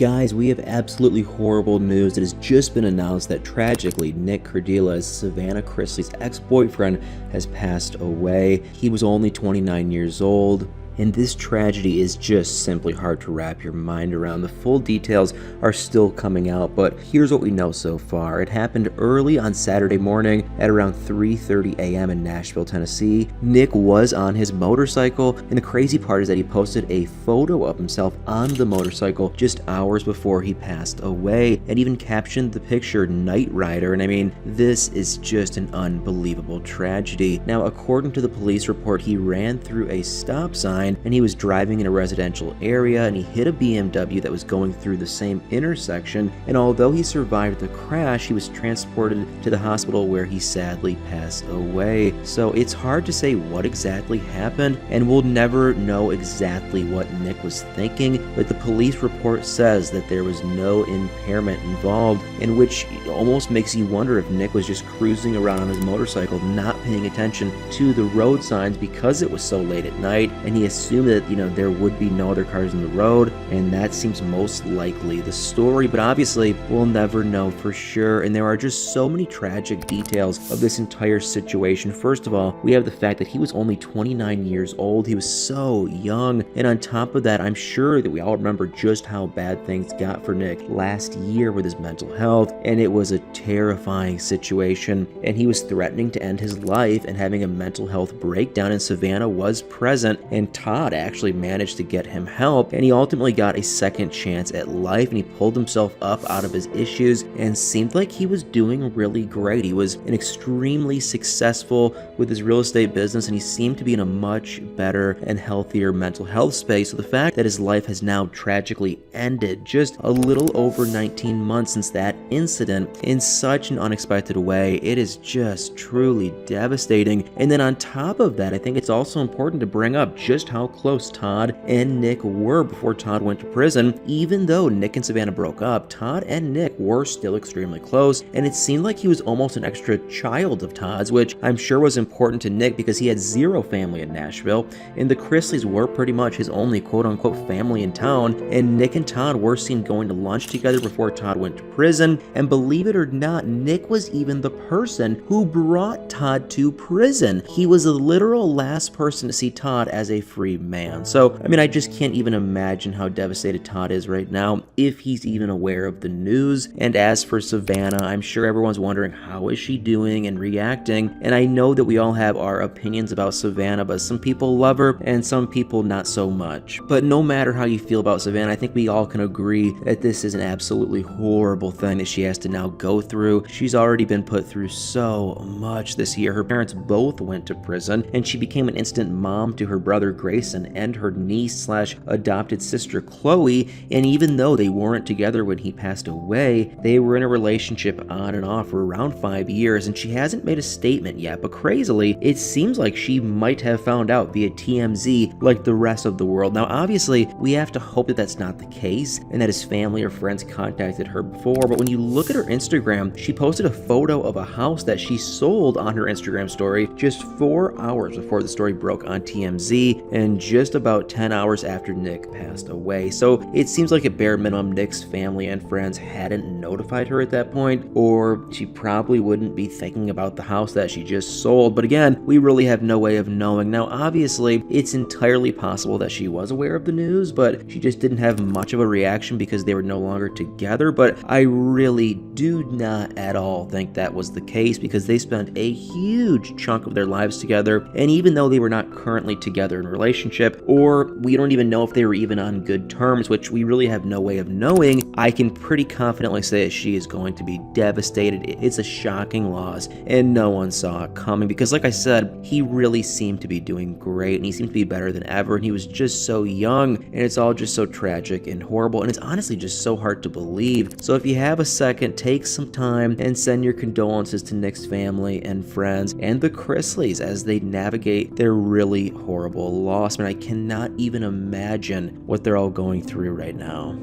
Guys, we have absolutely horrible news. It has just been announced that tragically, Nick Chrisley, Savannah Chrisley's ex-boyfriend, has passed away. He was only 29 years old. And this tragedy is just simply hard to wrap your mind around. The full details are still coming out, but here's what we know so far. It happened early on Saturday morning at around 3:30 a.m. in Nashville, Tennessee. Nick was on his motorcycle, and the crazy part is that he posted a photo of himself on the motorcycle just hours before he passed away, and even captioned the picture "Night Rider." And I mean, this is just an unbelievable tragedy. Now, according to the police report, he ran through a stop sign and he was driving in a residential area, and he hit a BMW that was going through the same intersection, and although he survived the crash, he was transported to the hospital where he sadly passed away. So it's hard to say what exactly happened, and we'll never know exactly what Nick was thinking, but the police report says that there was no impairment involved, in which almost makes you wonder if Nick was just cruising around on his motorcycle, not paying attention to the road signs because it was so late at night, and he assumed that, there would be no other cars in the road, and that seems most likely the story, but obviously we'll never know for sure. And there are just so many tragic details of this entire situation. First of all, we have the fact that he was only 29 years old. He was so young, and on top of that, I'm sure that we all remember just how bad things got for Nick last year with his mental health, and it was a terrifying situation, and he was threatening to end his life and having a mental health breakdown, and Savannah was present, and Todd actually managed to get him help, and he ultimately got a second chance at life, and he pulled himself up out of his issues and seemed like he was doing really great. He was extremely successful with his real estate business, and he seemed to be in a much better and healthier mental health space. So the fact that his life has now tragically ended just a little over 19 months since that incident in such an unexpected way, it is just truly devastating. And then on top of that, I think it's also important to bring up just how close Todd and Nick were before Todd went to prison. Even though Nick and Savannah broke up, Todd and Nick were still extremely close, and it seemed like he was almost an extra child of Todd's, which I'm sure was important to Nick because he had zero family in Nashville, and the Chrisleys were pretty much his only quote-unquote family in town, and Nick and Todd were seen going to lunch together before Todd went to prison, and believe it or not, Nick was even the person who brought Todd to prison. He was the literal last person to see Todd as a free man. So, I mean, I just can't even imagine how devastated Todd is right now, if he's even aware of the news. And as for Savannah, I'm sure everyone's wondering how is she doing and reacting, and I know that we all have our opinions about Savannah, but some people love her and some people not so much. But no matter how you feel about Savannah, I think we all can agree that this is an absolutely horrible thing that she has to now go through. She's already been put through so much this year. Her parents both went to prison, and she became an instant mom to her brother Grayson and her niece/adopted sister Chloe, and even though they weren't together when he passed away, they were in a relationship on and off for around 5 years, and she hasn't made a statement yet, but crazily, it seems like she might have found out via TMZ like the rest of the world. Now, obviously, we have to hope that that's not the case and that his family or friends contacted her before, but when you look at her Instagram, she posted a photo of a house that she sold on her Instagram story just 4 hours before the story broke on TMZ, and just about 10 hours after Nick passed away. So it seems like at bare minimum, Nick's family and friends hadn't notified her at that point, or she probably wouldn't be thinking about the house that she just sold. But again, we really have no way of knowing. Now, obviously, it's entirely possible that she was aware of the news, but she just didn't have much of a reaction because they were no longer together. But I really do not at all think that was the case, because they spent a huge chunk of their lives together, and even though they were not currently together in a relationship, or we don't even know if they were even on good terms, which we really have no way of knowing, I can pretty confidently say that she is going to be devastated. It's a shocking loss, and no one saw it coming, because like I said, he really seemed to be doing great, and he seemed to be better than ever, and he was just so young, and it's all just so tragic and horrible, and it's honestly just so hard to believe. So if you have a second, take some time and send your condolences to Nick's family and friends and the Chrisleys as they navigate their really horrible loss. I mean, I cannot even imagine what they're all going through right now.